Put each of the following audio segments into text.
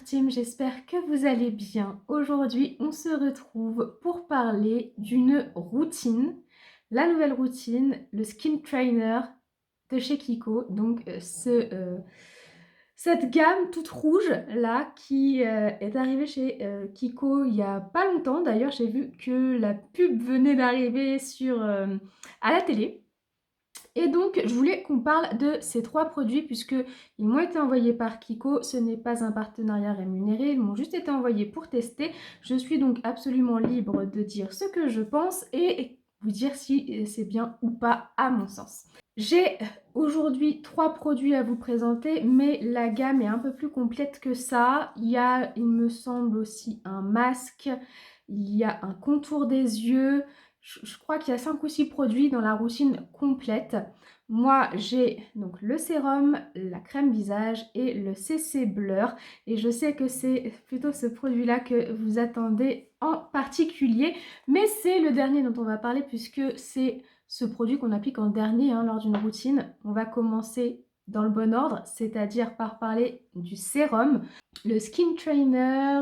Team, j'espère que vous allez bien. Aujourd'hui, on se retrouve pour parler d'une routine, la nouvelle routine, le Skin Trainer de chez Kiko. Donc, cette gamme toute rouge là qui est arrivée chez Kiko il y a pas longtemps. D'ailleurs, j'ai vu que la pub venait d'arriver à la télé. Et donc, je voulais qu'on parle de ces 3 produits puisqu'ils m'ont été envoyés par Kiko. Ce n'est pas un partenariat rémunéré, ils m'ont juste été envoyés pour tester. Je suis donc absolument libre de dire ce que je pense et vous dire si c'est bien ou pas à mon sens. J'ai aujourd'hui 3 produits à vous présenter, mais la gamme est un peu plus complète que ça. Il y a, il me semble aussi, un masque, il y a un contour des yeux. Je crois qu'il y a 5 ou 6 produits dans la routine complète. Moi, j'ai donc le sérum, la crème visage et le CC Blur. Et je sais que c'est plutôt ce produit-là que vous attendez en particulier. Mais c'est le dernier dont on va parler puisque c'est ce produit qu'on applique en dernier lors d'une routine. On va commencer dans le bon ordre, c'est-à-dire par parler du sérum, le Skin Trainer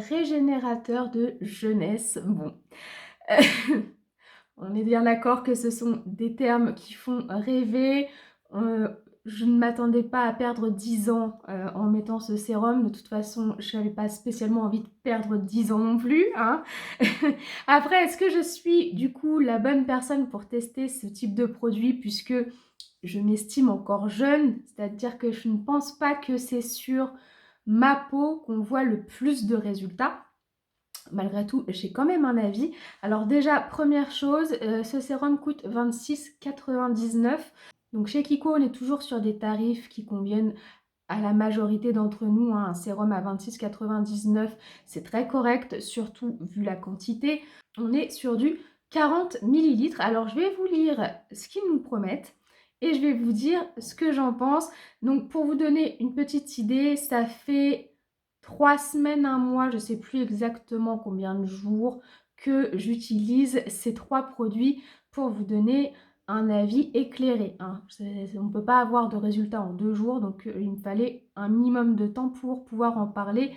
régénérateur de jeunesse. Bon. On est bien d'accord que ce sont des termes qui font rêver. Je ne m'attendais pas à perdre 10 ans en mettant ce sérum. De toute façon, je n'avais pas spécialement envie de perdre 10 ans non plus. Après, est-ce que je suis du coup la bonne personne pour tester ce type de produit puisque je m'estime encore jeune? C'est-à-dire que je ne pense pas que c'est sur ma peau qu'on voit le plus de résultats. Malgré tout, j'ai quand même un avis. Alors déjà, première chose, ce sérum coûte 26,99 €. Donc chez Kiko, on est toujours sur des tarifs qui conviennent à la majorité d'entre nous. Un sérum à 26,99 €, c'est très correct, surtout vu la quantité. On est sur du 40 millilitres. Alors je vais vous lire ce qu'ils nous promettent et je vais vous dire ce que j'en pense. Donc pour vous donner une petite idée, ça fait 3 semaines, un mois, je ne sais plus exactement combien de jours que j'utilise ces 3 produits pour vous donner un avis éclairé. On ne peut pas avoir de résultats en 2 jours, donc il me fallait un minimum de temps pour pouvoir en parler.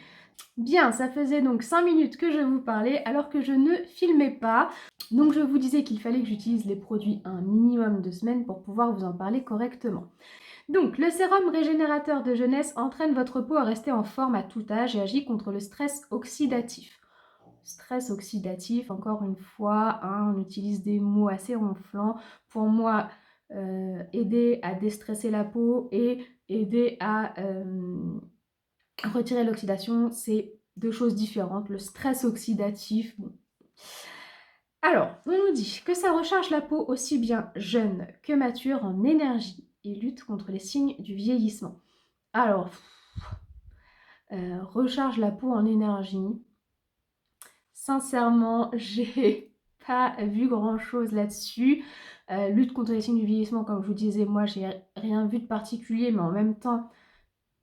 Bien, ça faisait donc 5 minutes que je vous parlais alors que je ne filmais pas. Donc je vous disais qu'il fallait que j'utilise les produits un minimum de semaines pour pouvoir vous en parler correctement. Donc, le sérum régénérateur de jeunesse entraîne votre peau à rester en forme à tout âge et agit contre le stress oxydatif. Stress oxydatif, encore une fois, on utilise des mots assez ronflants. Pour moi, aider à déstresser la peau et aider à retirer l'oxydation, c'est 2 choses différentes. Le stress oxydatif, bon. Alors, on nous dit que ça recharge la peau aussi bien jeune que mature en énergie et lutte contre les signes du vieillissement. Alors, recharge la peau en énergie. Sincèrement, j'ai pas vu grand chose là-dessus. Lutte contre les signes du vieillissement, comme je vous disais, moi j'ai rien vu de particulier, mais en même temps,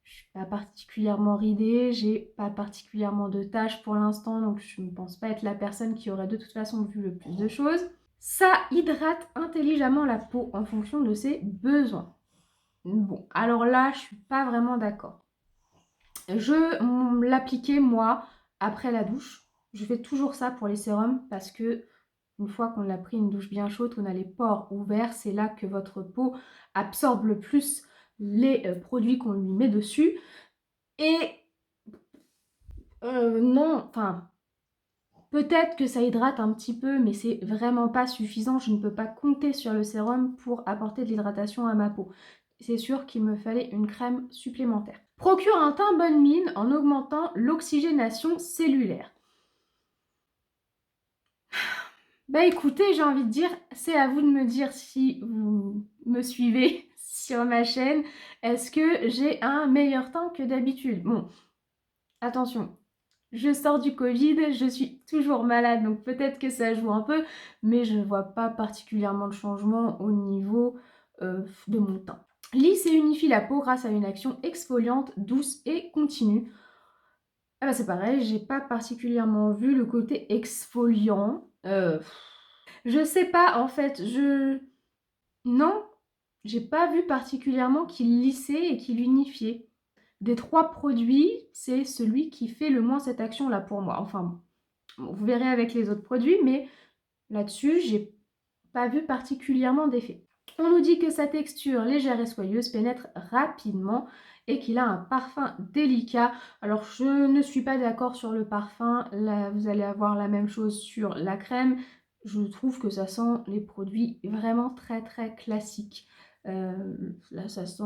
je suis pas particulièrement ridée, j'ai pas particulièrement de tâches pour l'instant, donc je ne pense pas être la personne qui aurait de toute façon vu le plus de choses. Ça hydrate intelligemment la peau en fonction de ses besoins. Bon, alors là, je suis pas vraiment d'accord. Je l'appliquais moi après la douche. Je fais toujours ça pour les sérums parce que une fois qu'on a pris une douche bien chaude, qu'on a les pores ouverts, c'est là que votre peau absorbe le plus les produits qu'on lui met dessus. Et non, enfin, peut-être que ça hydrate un petit peu, mais c'est vraiment pas suffisant. Je ne peux pas compter sur le sérum pour apporter de l'hydratation à ma peau. C'est sûr qu'il me fallait une crème supplémentaire. Procure un teint bonne mine en augmentant l'oxygénation cellulaire. Bah écoutez, j'ai envie de dire, c'est à vous de me dire si vous me suivez sur ma chaîne. Est-ce que j'ai un meilleur teint que d'habitude? Bon, attention, je sors du Covid, je suis toujours malade, donc peut-être que ça joue un peu, mais je ne vois pas particulièrement de changement au niveau de mon teint. Lisse et unifie la peau grâce à une action exfoliante, douce et continue. Ah bah c'est pareil, j'ai pas particulièrement vu le côté exfoliant. Je sais pas en fait, non, j'ai pas vu particulièrement qu'il lissait et qu'il unifiait. Des 3 produits, c'est celui qui fait le moins cette action-là pour moi. Enfin, bon, vous verrez avec les autres produits, mais là-dessus, j'ai pas vu particulièrement d'effet. On nous dit que sa texture légère et soyeuse pénètre rapidement et qu'il a un parfum délicat. Alors, je ne suis pas d'accord sur le parfum. Là, vous allez avoir la même chose sur la crème. Je trouve que ça sent les produits vraiment très très classiques. Là, ça sent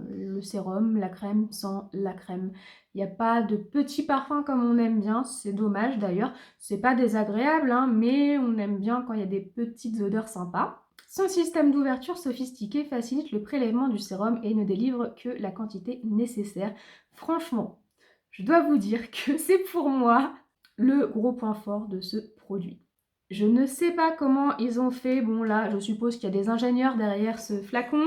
le sérum, la crème sent la crème. Il n'y a pas de petits parfums comme on aime bien, c'est dommage d'ailleurs. C'est pas désagréable, hein, mais on aime bien quand il y a des petites odeurs sympas. Son système d'ouverture sophistiqué facilite le prélèvement du sérum et ne délivre que la quantité nécessaire. Franchement, je dois vous dire que c'est pour moi le gros point fort de ce produit. Je ne sais pas comment ils ont fait. Bon là, je suppose qu'il y a des ingénieurs derrière ce flacon.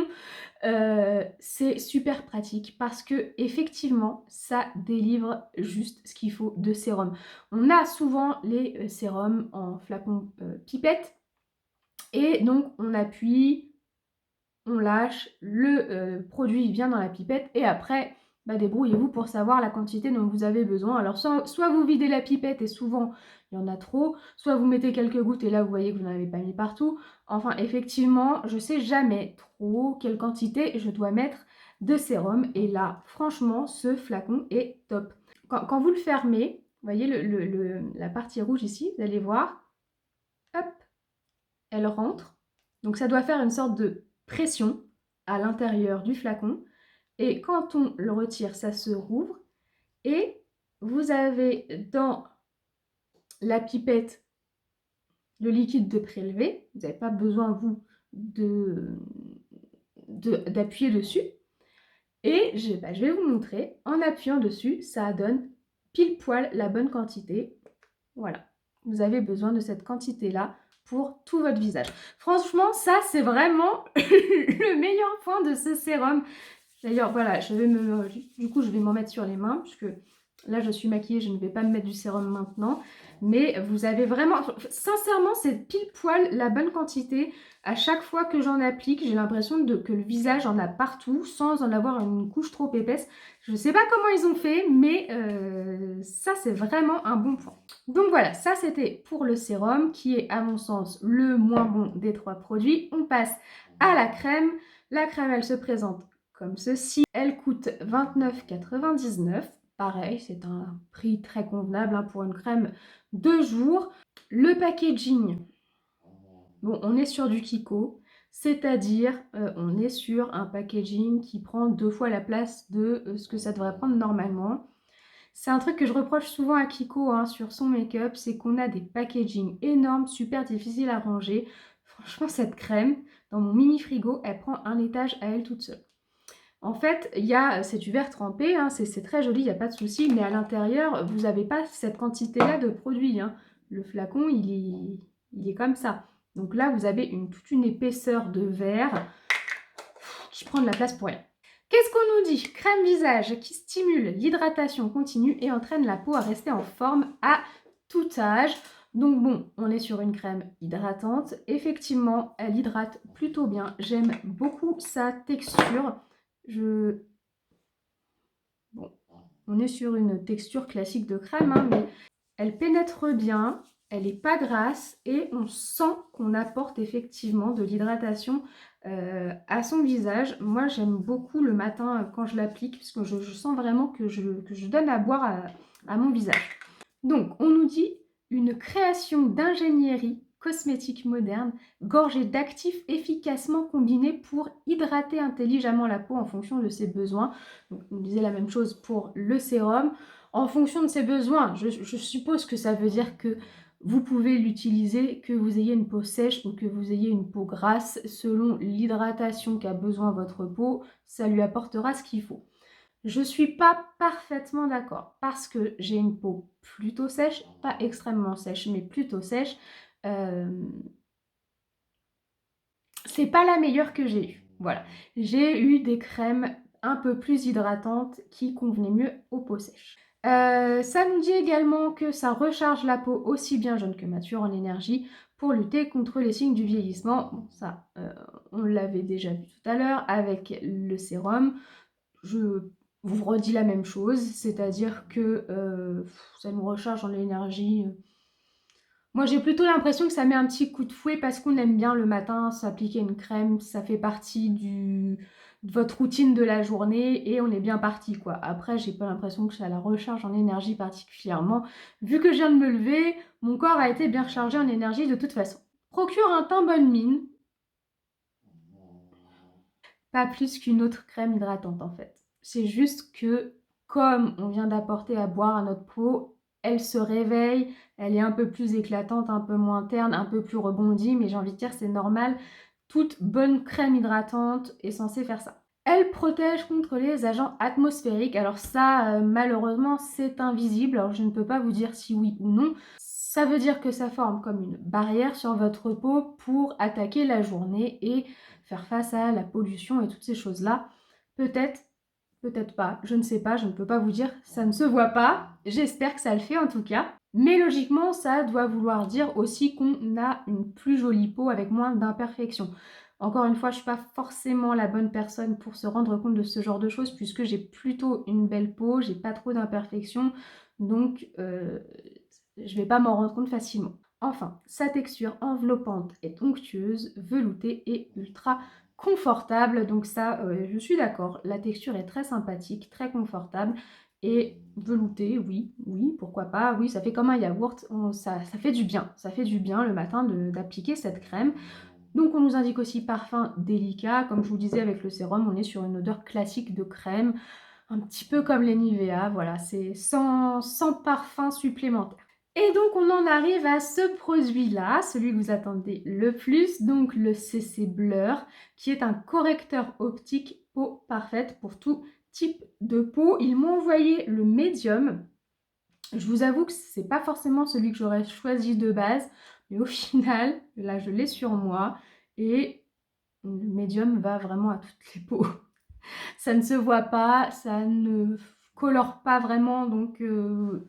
C'est super pratique parce que effectivement, ça délivre juste ce qu'il faut de sérum. On a souvent les sérums en flacon pipette et donc on appuie, on lâche, le produit vient dans la pipette et après, bah, débrouillez-vous pour savoir la quantité dont vous avez besoin. Alors soit vous videz la pipette et souvent il y en a trop, soit vous mettez quelques gouttes et là vous voyez que vous n'en avez pas mis partout. Enfin effectivement, je sais jamais trop quelle quantité je dois mettre de sérum et là franchement ce flacon est top. Quand vous le fermez, vous voyez la partie rouge ici, vous allez voir, hop, elle rentre. Donc ça doit faire une sorte de pression à l'intérieur du flacon. Et quand on le retire, ça se rouvre. Et vous avez dans la pipette le liquide de prélevé. Vous n'avez pas besoin, vous, d'appuyer dessus. Et je vais vous montrer. En appuyant dessus, ça donne pile poil la bonne quantité. Voilà. Vous avez besoin de cette quantité-là pour tout votre visage. Franchement, ça, c'est vraiment le meilleur point de ce sérum. D'ailleurs, voilà, je vais m'en mettre sur les mains, puisque là, je suis maquillée, je ne vais pas me mettre du sérum maintenant. Mais vous avez vraiment... Sincèrement, c'est pile poil la bonne quantité. À chaque fois que j'en applique, j'ai l'impression que le visage en a partout, sans en avoir une couche trop épaisse. Je ne sais pas comment ils ont fait, mais ça, c'est vraiment un bon point. Donc voilà, ça, c'était pour le sérum, qui est, à mon sens, le moins bon des 3 produits. On passe à la crème. La crème, elle se présente comme ceci. Elle coûte 29,99 €. Pareil, c'est un prix très convenable hein, pour une crème de jour. Le packaging, bon, on est sur du Kiko, c'est-à-dire on est sur un packaging qui prend 2 fois la place de ce que ça devrait prendre normalement. C'est un truc que je reproche souvent à Kiko hein, sur son make-up, c'est qu'on a des packaging énormes, super difficiles à ranger. Franchement, cette crème, dans mon mini frigo, elle prend un étage à elle toute seule. En fait, il y a cet du verre trempé, hein, c'est très joli, il n'y a pas de souci, mais à l'intérieur, vous n'avez pas cette quantité-là de produit. Hein. Le flacon, il est comme ça. Donc là, vous avez toute une épaisseur de verre qui prend de la place pour rien. Qu'est-ce qu'on nous dit? Crème visage qui stimule l'hydratation continue et entraîne la peau à rester en forme à tout âge. Donc bon, on est sur une crème hydratante. Effectivement, elle hydrate plutôt bien. J'aime beaucoup sa texture. Bon, on est sur une texture classique de crème, hein, mais elle pénètre bien, elle n'est pas grasse et on sent qu'on apporte effectivement de l'hydratation à son visage. Moi, j'aime beaucoup le matin quand je l'applique parce que je sens vraiment que je donne à boire à mon visage. Donc, on nous dit une création d'ingénierie cosmétique moderne, gorgée d'actifs efficacement combinés pour hydrater intelligemment la peau en fonction de ses besoins. Donc, on disait la même chose pour le sérum. En fonction de ses besoins, je suppose que ça veut dire que vous pouvez l'utiliser, que vous ayez une peau sèche ou que vous ayez une peau grasse. Selon l'hydratation qu'a besoin votre peau, ça lui apportera ce qu'il faut. Je ne suis pas parfaitement d'accord parce que j'ai une peau plutôt sèche, pas extrêmement sèche, mais plutôt sèche. C'est pas la meilleure que j'ai eue. Voilà. J'ai eu des crèmes un peu plus hydratantes qui convenaient mieux aux peaux sèches. Ça nous dit également que ça recharge la peau aussi bien jeune que mature en énergie pour lutter contre les signes du vieillissement. Bon, ça, on l'avait déjà vu tout à l'heure avec le sérum. vous redit la même chose, c'est-à-dire que ça nous recharge en énergie. Moi, j'ai plutôt l'impression que ça met un petit coup de fouet parce qu'on aime bien le matin s'appliquer une crème, ça fait partie de votre routine de la journée et on est bien parti, quoi. Après, j'ai pas l'impression que ça la recharge en énergie particulièrement. Vu que je viens de me lever, mon corps a été bien rechargé en énergie de toute façon. Procure un teint bonne mine, pas plus qu'une autre crème hydratante en fait. C'est juste que comme on vient d'apporter à boire à notre peau, elle se réveille, elle est un peu plus éclatante, un peu moins terne, un peu plus rebondie, mais j'ai envie de dire c'est normal. Toute bonne crème hydratante est censée faire ça. Elle protège contre les agents atmosphériques. Alors ça, malheureusement, c'est invisible. Alors je ne peux pas vous dire si oui ou non. Ça veut dire que ça forme comme une barrière sur votre peau pour attaquer la journée et faire face à la pollution et toutes ces choses-là. Peut-être, peut-être pas, je ne sais pas, je ne peux pas vous dire, ça ne se voit pas. J'espère que ça le fait en tout cas. Mais logiquement, ça doit vouloir dire aussi qu'on a une plus jolie peau avec moins d'imperfections. Encore une fois, je ne suis pas forcément la bonne personne pour se rendre compte de ce genre de choses puisque j'ai plutôt une belle peau, j'ai pas trop d'imperfections, donc je ne vais pas m'en rendre compte facilement. Enfin, sa texture enveloppante est onctueuse, veloutée et ultra confortable. Donc ça, je suis d'accord. La texture est très sympathique, très confortable et veloutée, oui, oui, pourquoi pas. Oui, ça fait comme un yaourt. Ça fait du bien. Ça fait du bien le matin d'appliquer cette crème. Donc on nous indique aussi parfum délicat. Comme je vous disais avec le sérum, on est sur une odeur classique de crème, un petit peu comme les Nivea. Voilà, c'est sans parfum supplémentaire. Et donc on en arrive à ce produit-là, celui que vous attendez le plus, donc le CC Blur, qui est un correcteur optique peau parfaite pour tout type de peau. Ils m'ont envoyé le médium. Je vous avoue que c'est pas forcément celui que j'aurais choisi de base, mais au final, là je l'ai sur moi et le médium va vraiment à toutes les peaux. Ça ne se voit pas, ça ne colore pas vraiment, donc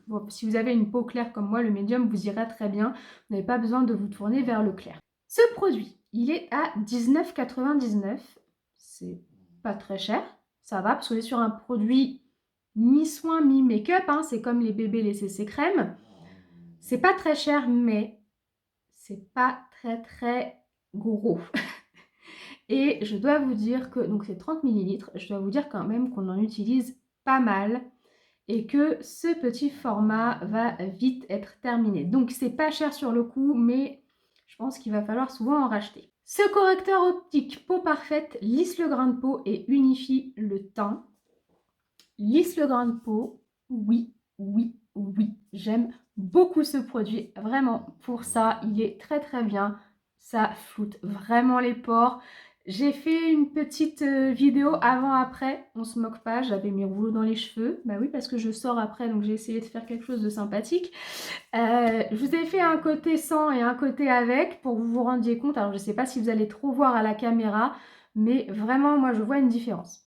bon, si vous avez une peau claire comme moi, le médium vous ira très bien. Vous n'avez pas besoin de vous tourner vers le clair. Ce produit, il est à 19,99 €. C'est pas très cher, ça va, parce qu'on est sur un produit mi-soin, mi-make-up, hein, c'est comme les bébés les CC crème. C'est pas très cher, mais c'est pas très très gros. Et je dois vous dire que, donc c'est 30 ml, je dois vous dire quand même qu'on en utilise pas mal et que ce petit format va vite être terminé. Donc c'est pas cher sur le coup, mais je pense qu'il va falloir souvent en racheter. Ce correcteur optique peau parfaite lisse le grain de peau et unifie le teint. Lisse le grain de peau, oui, oui, oui. J'aime beaucoup ce produit, vraiment pour ça, il est très très bien. Ça floute vraiment les pores. J'ai fait une petite vidéo avant-après, on se moque pas, j'avais mes rouleaux dans les cheveux. Bah oui, parce que je sors après, donc j'ai essayé de faire quelque chose de sympathique. Je vous ai fait un côté sans et un côté avec pour que vous vous rendiez compte. Alors je sais pas si vous allez trop voir à la caméra, mais vraiment moi je vois une différence.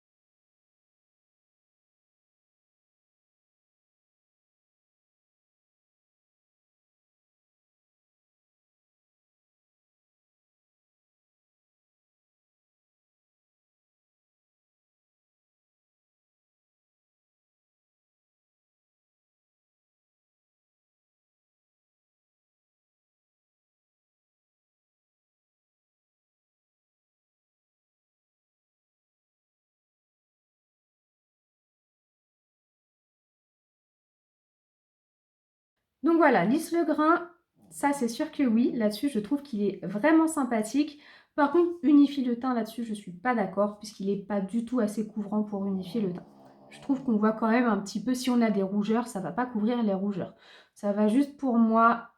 Donc voilà, lisse le grain, ça c'est sûr que oui, là-dessus je trouve qu'il est vraiment sympathique. Par contre, unifie le teint là-dessus, je suis pas d'accord puisqu'il n'est pas du tout assez couvrant pour unifier le teint. Je trouve qu'on voit quand même un petit peu, si on a des rougeurs, ça va pas couvrir les rougeurs. Ça va juste pour moi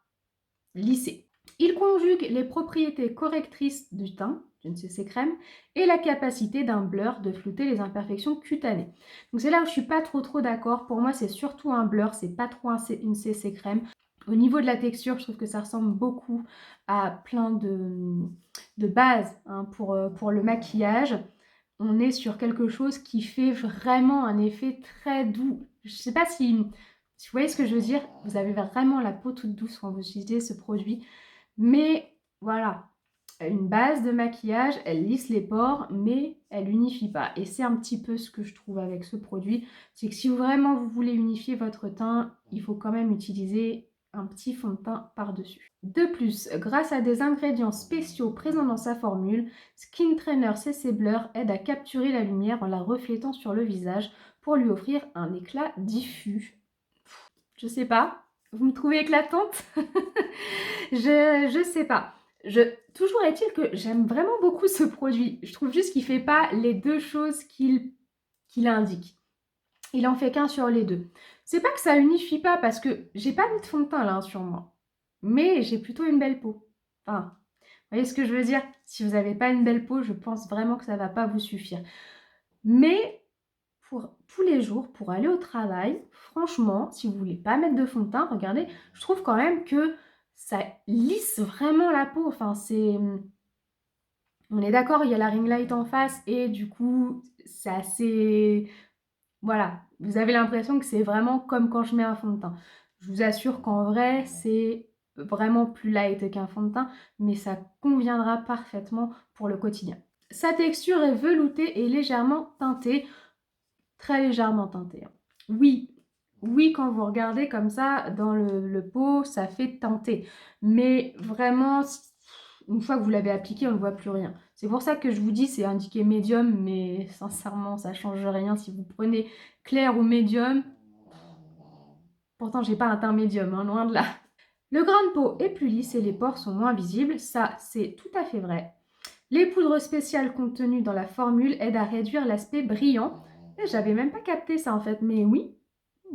lisser. Il conjugue les propriétés correctrices du teint, d'une CC crème, et la capacité d'un blur de flouter les imperfections cutanées. Donc c'est là où je suis pas trop d'accord. Pour moi, c'est surtout un blur, c'est pas trop une CC crème. Au niveau de la texture, je trouve que ça ressemble beaucoup à plein de bases hein, pour le maquillage. On est sur quelque chose qui fait vraiment un effet très doux. Je sais pas si vous voyez ce que je veux dire. Vous avez vraiment la peau toute douce quand vous utilisez ce produit. Mais voilà, une base de maquillage, elle lisse les pores, mais elle unifie pas. Et c'est un petit peu ce que je trouve avec ce produit, c'est que si vraiment vous voulez unifier votre teint, il faut quand même utiliser un petit fond de teint par-dessus. De plus, grâce à des ingrédients spéciaux présents dans sa formule, Skin Trainer CC Blur aide à capturer la lumière en la reflétant sur le visage pour lui offrir un éclat diffus. Je sais pas, vous me trouvez éclatante? Je sais pas. Toujours est-il que j'aime vraiment beaucoup ce produit. Je trouve juste qu'il fait pas les deux choses qu'il indique. Il en fait qu'un sur les deux. C'est pas que ça unifie pas parce que j'ai pas mis de fond de teint là hein, sur moi. Mais j'ai plutôt une belle peau. Enfin, vous voyez ce que je veux dire? Si vous n'avez pas une belle peau, je pense vraiment que ça va pas vous suffire. Mais pour tous les jours, pour aller au travail, franchement, si vous voulez pas mettre de fond de teint, regardez, je trouve quand même que ça lisse vraiment la peau. Enfin, c'est... On est d'accord, il y a la ring light en face et du coup, c'est assez... Voilà, vous avez l'impression que c'est vraiment comme quand je mets un fond de teint. Je vous assure qu'en vrai, c'est vraiment plus light qu'un fond de teint, mais ça conviendra parfaitement pour le quotidien. Sa texture est veloutée et légèrement teintée, très légèrement teintée. Oui, oui, quand vous regardez comme ça dans le pot, ça fait teinter. Mais vraiment, une fois que vous l'avez appliqué, on ne voit plus rien. C'est pour ça que je vous dis, c'est indiqué médium, mais sincèrement, ça ne change rien. Si vous prenez clair ou médium, pourtant, j'ai pas un teint médium, hein, loin de là. Le grain de peau est plus lisse et les pores sont moins visibles, ça, c'est tout à fait vrai. Les poudres spéciales contenues dans la formule aident à réduire l'aspect brillant. J'avais même pas capté ça en fait, mais oui,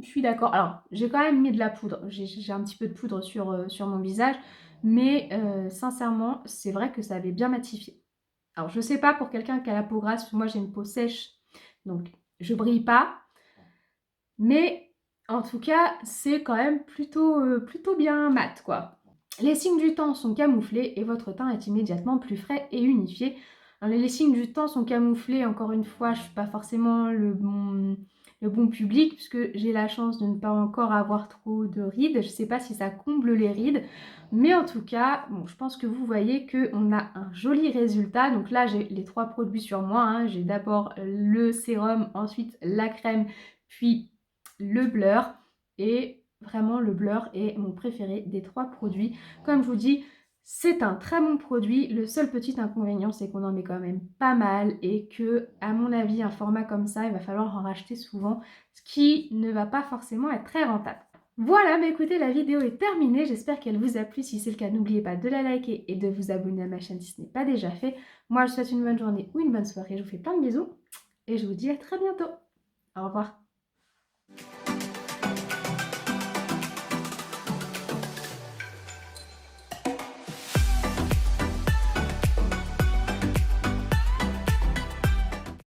je suis d'accord. Alors, j'ai quand même mis de la poudre. J'ai un petit peu de poudre sur mon visage. Mais sincèrement, c'est vrai que ça avait bien matifié. Alors, je sais pas pour quelqu'un qui a la peau grasse. Moi, j'ai une peau sèche. Donc, je brille pas. Mais en tout cas, c'est quand même plutôt bien mat, quoi. Les signes du temps sont camouflés et votre teint est immédiatement plus frais et unifié. Alors, les signes du temps sont camouflés. Encore une fois, je ne suis pas forcément le bon public puisque j'ai la chance de ne pas encore avoir trop de rides. Je ne sais pas si ça comble les rides, mais en tout cas, bon, je pense que vous voyez qu'on a un joli résultat. Donc là, j'ai les 3 produits sur moi, hein. J'ai d'abord le sérum, ensuite la crème, puis le blur. Et vraiment, le blur est mon préféré des 3 produits. Comme je vous dis, c'est un très bon produit. Le seul petit inconvénient, c'est qu'on en met quand même pas mal et que, à mon avis, un format comme ça, il va falloir en racheter souvent, ce qui ne va pas forcément être très rentable. Voilà, mais écoutez, la vidéo est terminée. J'espère qu'elle vous a plu. Si c'est le cas, n'oubliez pas de la liker et de vous abonner à ma chaîne si ce n'est pas déjà fait. Moi, je vous souhaite une bonne journée ou une bonne soirée. Je vous fais plein de bisous et je vous dis à très bientôt. Au revoir.